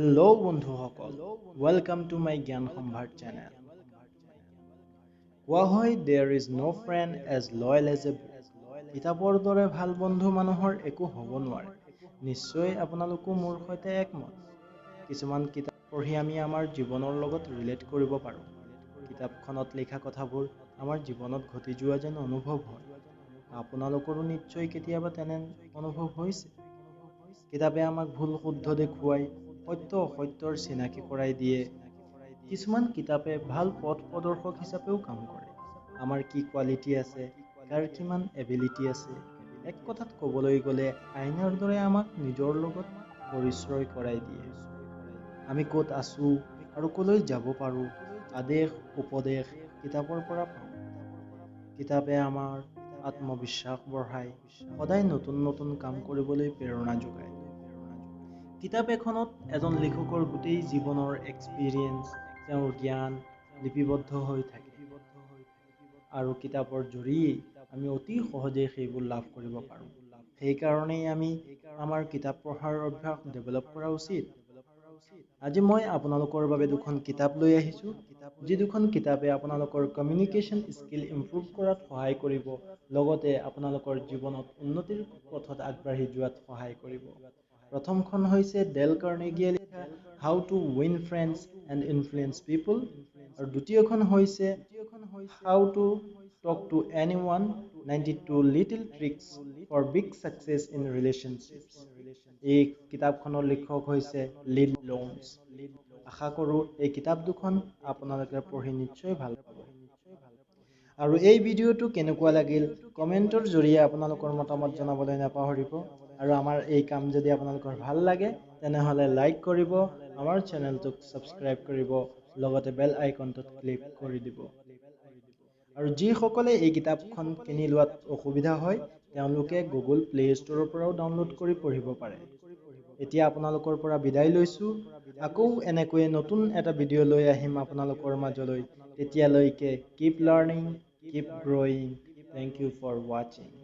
Hello' বন্ধুসকল, welcome to my জ্ঞান সম্ভাৰ চেনেল। কোৱা হয় there is no' friend as loyal as a book. কিতাপৰ দৰে ভাল বন্ধু মানুহৰ একো হ'ব নোৱাৰে। নিশ্চয় আপোনালোকো মোৰ সৈতে একমত। কিছুমান কিতাপ পঢ়ি আমি আমাৰ জীৱনৰ লগত ৰিলেট কৰিব পাৰোঁ। কিতাপখনত লিখা কথাবোৰ আমাৰ জীৱনত ঘটি যোৱা যেন অনুভৱ হয়। আপোনালোকৰো নিশ্চয় কেতিয়াবা তেনে অনুভৱ হৈছে। কিতাপে আমাক ভুল শুদ্ধ দেখুৱাই সত্য অসত্যৰ চিনাকি কৰাই দিয়ে। কিছুমান কিতাপে ভাল পথ প্ৰদৰ্শক হিচাপেও কাম কৰে। আমাৰ কি কোৱালিটি আছে, কাৰ কিমান এবিলিটি আছে, এক কথাত ক'বলৈ গ'লে আইনাৰ দৰে আমাক নিজৰ লগত পৰিচয় কৰাই দিয়ে। আমি ক'ত আছোঁ আৰু ক'লৈ যাব পাৰোঁ, আদেশ উপদেশ কিতাপৰ পৰা পাওঁ। কিতাপে আমাৰ আত্মবিশ্বাস বঢ়ায়, সদায় নতুন নতুন কাম কৰিবলৈ প্ৰেৰণা যোগায়। কিতাপ এখনত এজন লিখকৰ গোটেই জীৱনৰ এক্সপিৰিয়েঞ্চ, তেওঁৰ জ্ঞান লিপিবদ্ধ হৈ থাকে। আৰু কিতাপৰ জৰিয়ে আমি অতি সহজে সেইবোৰ লাভ কৰিব পাৰোঁ। সেইকাৰণেই আমি আমাৰ কিতাপ পঢ়াৰ অভ্যাস ডেভেলপ কৰা উচিত। আজি মই আপোনালোকৰ বাবে দুখন কিতাপ লৈ আহিছোঁ, যি দুখন কিতাপে আপোনালোকৰ কমিউনিকেশ্যন স্কিল ইম্প্ৰুভ কৰাত সহায় কৰিব, লগতে আপোনালোকৰ জীৱনত উন্নতিৰ পথত আগবাঢ়ি যোৱাত সহায় কৰিব। প্ৰথমখন হৈছে ডেল কাৰ্নেগীয়ে লিখা how to win friends and influence people, আৰু দ্বিতীয়খন হৈছে হাউ টু টক টু এনিৱান 92 little tricks for big success in relationships. এই কিতাপখনৰ লিখক হৈছে লিড লোনছ। আশা কৰোঁ এই কিতাপ দুখন আপোনালোকে পঢ়ি নিশ্চয় ভাল পাব। আৰু এই ভিডিঅ'টো কেনেকুৱা লাগিল কমেণ্টৰ জৰিয়ে আপোনালোকৰ মতামত জনাবলৈ নাপাহৰিব। আৰু আমাৰ এই কাম যদি আপোনালোকৰ ভাল লাগে তেনেহ'লে লাইক কৰিব, আমাৰ চেনেলটোক ছাবস্ক্ৰাইব কৰিব, লগতে বেল আইকনটোত ক্লিক কৰি দিব। আৰু যিসকলে এই কিতাপখন কিনি লোৱাত অসুবিধা হয় তেওঁলোকে গুগল প্লে ষ্ট'ৰৰ পৰাও ডাউনলোড কৰি পঢ়িব পাৰে। এতিয়া আপোনালোকৰ পৰা বিদায় লৈছোঁ। আকৌ এনেকৈয়ে নতুন এটা ভিডিঅ' লৈ আহিম আপোনালোকৰ মাজলৈ। তেতিয়ালৈকে keep learning, keep growing. Thank you for ৱাচিং।